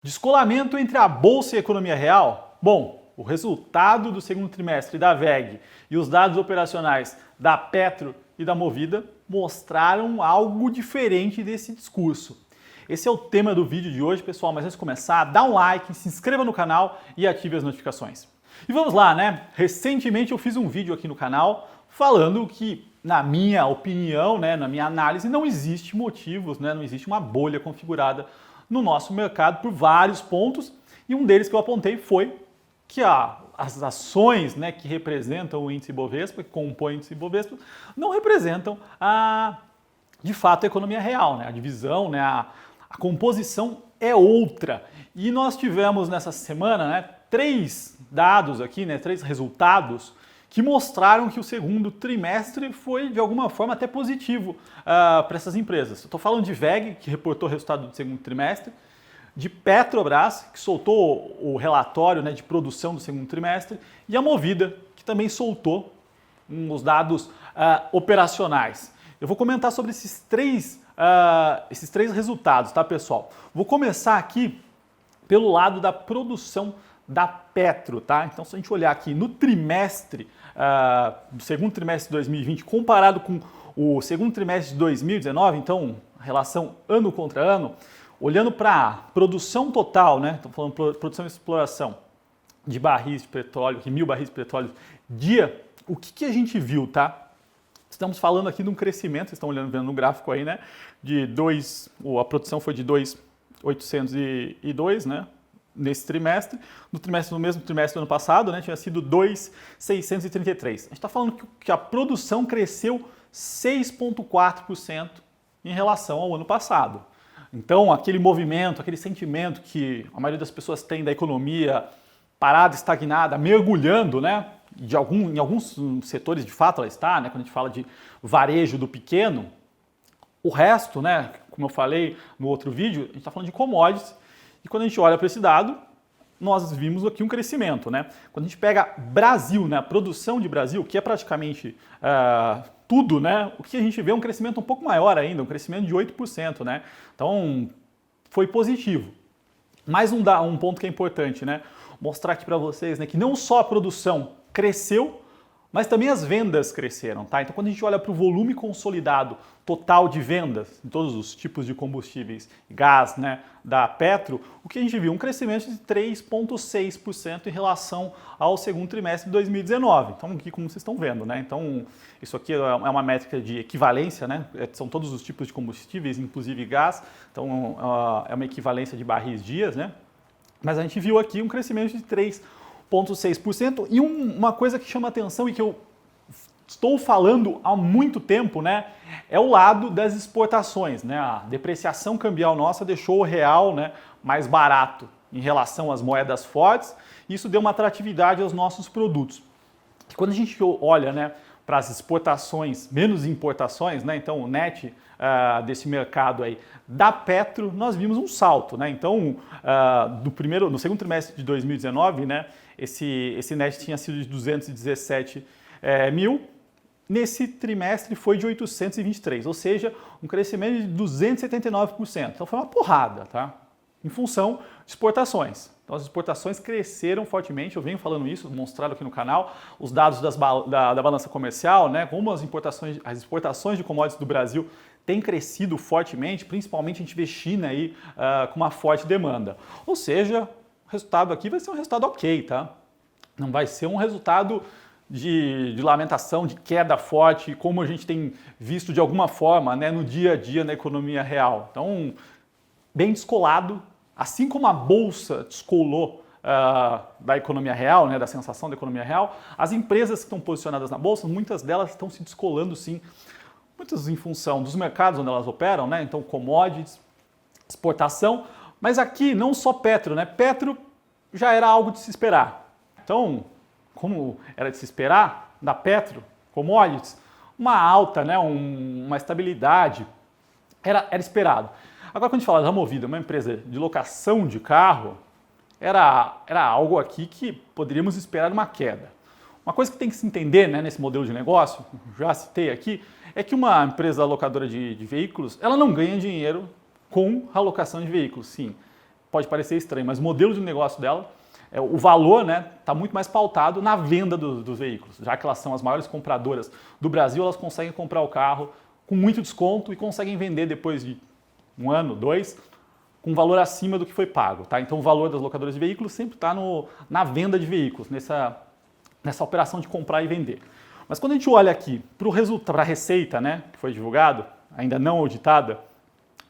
Descolamento entre a Bolsa e a economia real? Bom, o resultado do segundo trimestre da WEG e os dados operacionais da Petro e da Movida mostraram algo diferente desse discurso. Esse é o tema do vídeo de hoje, pessoal, mas antes de começar, dá um like, se inscreva no canal e ative as notificações. E vamos lá, né? Recentemente eu fiz um vídeo aqui no canal falando que, na minha opinião, na minha análise, não existe motivos, não existe uma bolha configurada no nosso mercado por vários pontos, e um deles que eu apontei foi que as ações que representam o índice Bovespa, que compõem o índice Bovespa, não representam de fato a economia real, a divisão, a composição é outra. E nós tivemos nessa semana três dados aqui, três resultados que mostraram que o segundo trimestre foi, de alguma forma, até positivo para essas empresas. Estou falando de WEG, que reportou o resultado do segundo trimestre, de Petrobras, que soltou o relatório de produção do segundo trimestre, e a Movida, que também soltou os dados operacionais. Eu vou comentar sobre esses três resultados, tá, pessoal? Vou começar aqui pelo lado da produção da Petro, tá? Então, se a gente olhar aqui no trimestre, do segundo trimestre de 2020, comparado com o segundo trimestre de 2019, então, relação ano contra ano, olhando para a produção total, estou falando produção e exploração de barris de petróleo, de 1.000 barris de petróleo dia, o que a gente viu, tá? Estamos falando aqui de um crescimento, vocês estão vendo no gráfico aí, a produção foi de 2.802, nesse trimestre. No mesmo trimestre do ano passado, tinha sido 2.633. A gente está falando que a produção cresceu 6,4% em relação ao ano passado. Então, aquele movimento, aquele sentimento que a maioria das pessoas tem da economia parada, estagnada, mergulhando, em alguns setores, de fato, ela está, quando a gente fala de varejo do pequeno, o resto, como eu falei no outro vídeo, a gente está falando de commodities, e quando a gente olha para esse dado, nós vimos aqui um crescimento, Quando a gente pega Brasil, a produção de Brasil, que é praticamente tudo, o que a gente vê é um crescimento um pouco maior ainda, um crescimento de 8%, Então, foi positivo. Mais um ponto que é importante, mostrar aqui para vocês, que não só a produção cresceu, mas também as vendas cresceram, tá? Então, quando a gente olha para o volume consolidado total de vendas em todos os tipos de combustíveis, gás, da Petro, o que a gente viu? Um crescimento de 3,6% em relação ao segundo trimestre de 2019. Então, aqui como vocês estão vendo, Então, isso aqui é uma métrica de equivalência, São todos os tipos de combustíveis, inclusive gás. Então, é uma equivalência de barris dias, Mas a gente viu aqui um crescimento de 3,6%. E uma coisa que chama atenção e que eu estou falando há muito tempo, é o lado das exportações, A depreciação cambial nossa deixou o real, mais barato em relação às moedas fortes. Isso deu uma atratividade aos nossos produtos. E quando a gente olha, para as exportações, menos importações, Então o net desse mercado aí da Petro, nós vimos um salto, Então, no segundo trimestre de 2019, esse net tinha sido de 217 mil. Nesse trimestre foi de 823, ou seja, um crescimento de 279%. Então foi uma porrada, tá? Em função de exportações. Então as exportações cresceram fortemente, eu venho falando isso, mostrado aqui no canal, os dados da balança comercial, como as exportações de commodities do Brasil têm crescido fortemente, principalmente a gente vê China aí com uma forte demanda. Ou seja, o resultado aqui vai ser um resultado ok, tá? Não vai ser um resultado de lamentação, de queda forte, como a gente tem visto de alguma forma no dia a dia na economia real. Então, bem descolado, assim como a Bolsa descolou da economia real, da sensação da economia real, as empresas que estão posicionadas na Bolsa, muitas delas estão se descolando sim, muitas em função dos mercados onde elas operam, então commodities, exportação, mas aqui não só Petro, Petro já era algo de se esperar. Então, como era de se esperar, da Petro, commodities, uma alta, uma estabilidade, era esperado. Agora, quando a gente fala da Movida, uma empresa de locação de carro, era algo aqui que poderíamos esperar uma queda. Uma coisa que tem que se entender nesse modelo de negócio, já citei aqui, é que uma empresa locadora de veículos, ela não ganha dinheiro com a locação de veículos, sim. pode parecer estranho, mas o modelo de negócio dela, o valor, né, está muito mais pautado na venda dos veículos. Já que elas são as maiores compradoras do Brasil, elas conseguem comprar o carro com muito desconto e conseguem vender depois de 1 ano, 2, com valor acima do que foi pago. Tá? Então o valor das locadoras de veículos sempre está na venda de veículos, nessa operação de comprar e vender. Mas quando a gente olha aqui para a receita, né, que foi divulgado, ainda não auditada,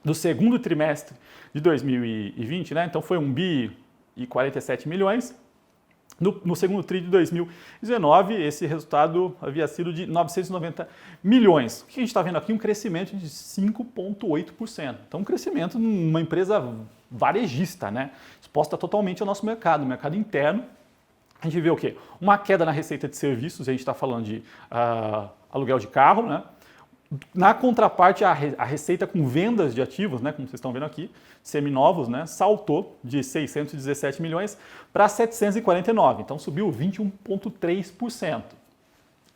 do segundo trimestre de 2020, né, então foi 1 bi e 47 milhões. No segundo TRI de 2019, esse resultado havia sido de 990 milhões. O que a gente está vendo aqui? Um crescimento de 5,8%. Então, um crescimento numa empresa varejista, né? Exposta totalmente ao nosso mercado, mercado interno. A gente vê o quê? Uma queda na receita de serviços, a gente está falando de aluguel de carro, né? Na contraparte, a receita com vendas de ativos, né, como vocês estão vendo aqui, seminovos, né, saltou de 617 milhões para 749, então subiu 21,3%.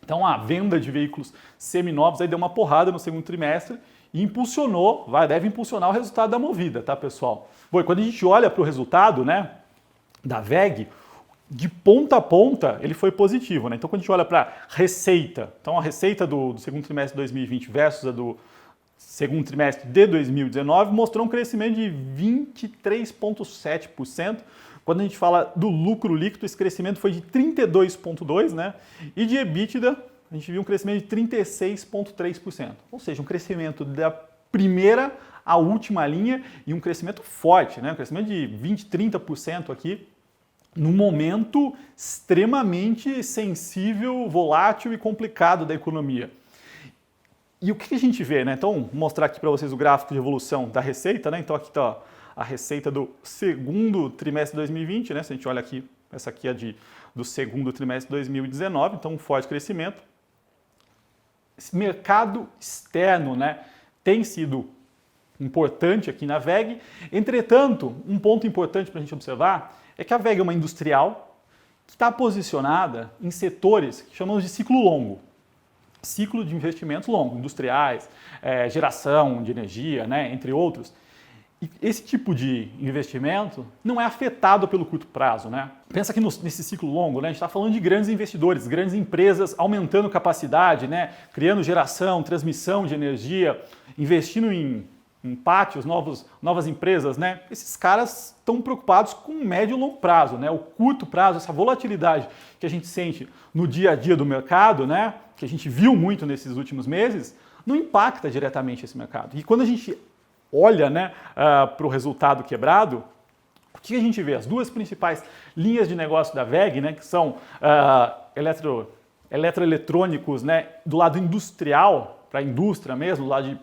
Então a venda de veículos seminovos aí deu uma porrada no segundo trimestre e impulsionou, deve impulsionar o resultado da Movida, tá, pessoal? Bom, e quando a gente olha para o resultado, né, da WEG, de ponta a ponta, ele foi positivo, né? Então, quando a gente olha para receita, então a receita do segundo trimestre de 2020 versus a do segundo trimestre de 2019 mostrou um crescimento de 23,7%. Quando a gente fala do lucro líquido, esse crescimento foi de 32,2%, né? E de EBITDA, a gente viu um crescimento de 36,3%. Ou seja, um crescimento da primeira à última linha e um crescimento forte, né? Um crescimento de 20, 30% aqui, num momento extremamente sensível, volátil e complicado da economia. E o que a gente vê, né? Então, vou mostrar aqui para vocês o gráfico de evolução da receita, né? Então, aqui está a receita do segundo trimestre de 2020, né? Se a gente olha aqui, essa aqui é do segundo trimestre de 2019, então um forte crescimento. Esse mercado externo, né, tem sido importante aqui na WEG. Entretanto, um ponto importante para a gente observar é que a WEG é uma industrial que está posicionada em setores que chamamos de ciclo longo. Ciclo de investimentos longo, industriais, geração de energia, né, entre outros. E esse tipo de investimento não é afetado pelo curto prazo, né? Pensa que nesse ciclo longo, né, a gente está falando de grandes investidores, grandes empresas aumentando capacidade, né, criando geração, transmissão de energia, investindo em pátios, novas empresas, né? Esses caras estão preocupados com médio e longo prazo, né? O curto prazo, essa volatilidade que a gente sente no dia a dia do mercado, né? Que a gente viu muito nesses últimos meses, não impacta diretamente esse mercado. E quando a gente olha, né, para o resultado quebrado, o que a gente vê? As duas principais linhas de negócio da WEG, né, que são eletroeletrônicos, né, do lado industrial, para a indústria mesmo, do lado de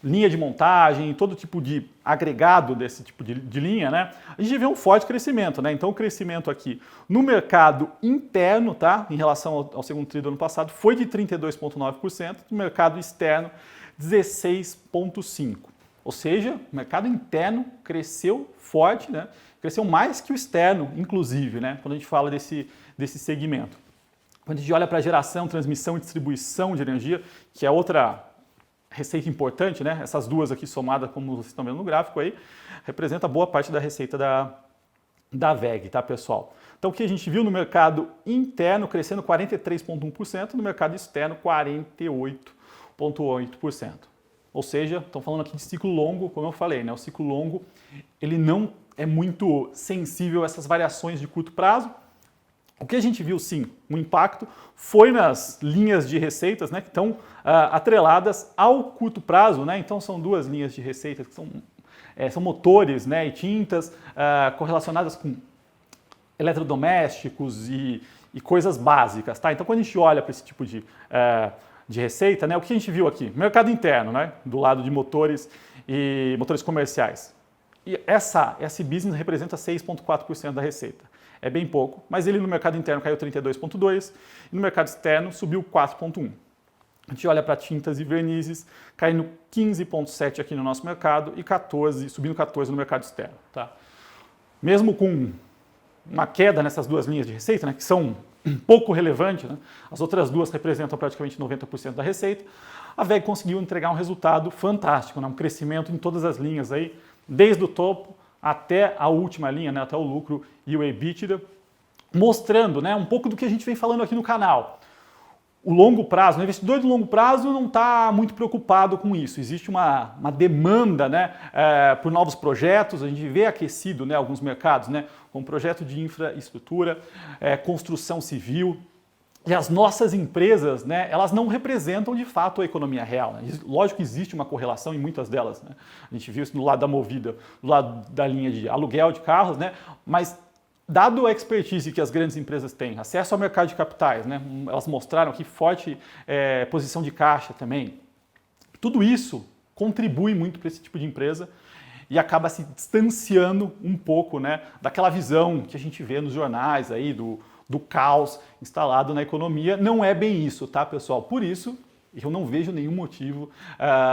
linha de montagem, todo tipo de agregado desse tipo de linha, né? A gente vê um forte crescimento, né? Então o crescimento aqui no mercado interno, tá? Em relação ao segundo tri do ano passado, foi de 32,9%, no mercado externo 16,5%. Ou seja, o mercado interno cresceu forte, né? Cresceu mais que o externo, inclusive, né? Quando a gente fala desse segmento. Quando a gente olha para a geração, transmissão e distribuição de energia, que é outra receita importante, né? Essas duas aqui somadas, como vocês estão vendo no gráfico aí, representa boa parte da receita da WEG, tá, pessoal? Então, o que a gente viu no mercado interno crescendo 43,1%, no mercado externo 48,8%. Ou seja, estamos falando aqui de ciclo longo, como eu falei, né? O ciclo longo, ele não é muito sensível a essas variações de curto prazo. O que a gente viu, sim, um impacto foi nas linhas de receitas, né, que estão atreladas ao curto prazo, né? Então são duas linhas de receitas que são motores, né, e tintas correlacionadas com eletrodomésticos e coisas básicas, tá? Então quando a gente olha para esse tipo de receita, né, o que a gente viu aqui? Mercado interno, né, do lado de motores e motores comerciais. E esse business representa 6,4% da receita. É bem pouco, mas ele no mercado interno caiu 32,2% e no mercado externo subiu 4,1%. A gente olha para tintas e vernizes, caindo 15,7% aqui no nosso mercado e subindo 14% no mercado externo. Tá? Mesmo com uma queda nessas duas linhas de receita, né, que são um pouco relevantes, né, as outras duas representam praticamente 90% da receita, a WEG conseguiu entregar um resultado fantástico, né, um crescimento em todas as linhas, aí, desde o topo até a última linha, né, até o lucro e o EBITDA, mostrando, né, um pouco do que a gente vem falando aqui no canal. O longo prazo, o investidor de longo prazo não está muito preocupado com isso. Existe uma demanda, né, por novos projetos, a gente vê aquecido, né, alguns mercados, né, como projeto de infraestrutura, construção civil. E as nossas empresas, né, elas não representam de fato a economia real. Né? Lógico que existe uma correlação em muitas delas. Né? A gente viu isso do lado da Movida, do lado da linha de aluguel de carros, né? Mas dado a expertise que as grandes empresas têm, acesso ao mercado de capitais, né? Elas mostraram aqui forte posição de caixa também. Tudo isso contribui muito para esse tipo de empresa e acaba se distanciando um pouco, né, daquela visão que a gente vê nos jornais aí do caos instalado na economia. Não é bem isso, tá, pessoal? Por isso, eu não vejo nenhum motivo,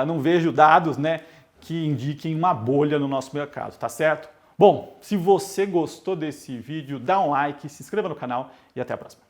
não vejo dados, né, que indiquem uma bolha no nosso mercado, tá certo? Bom, se você gostou desse vídeo, dá um like, se inscreva no canal e até a próxima.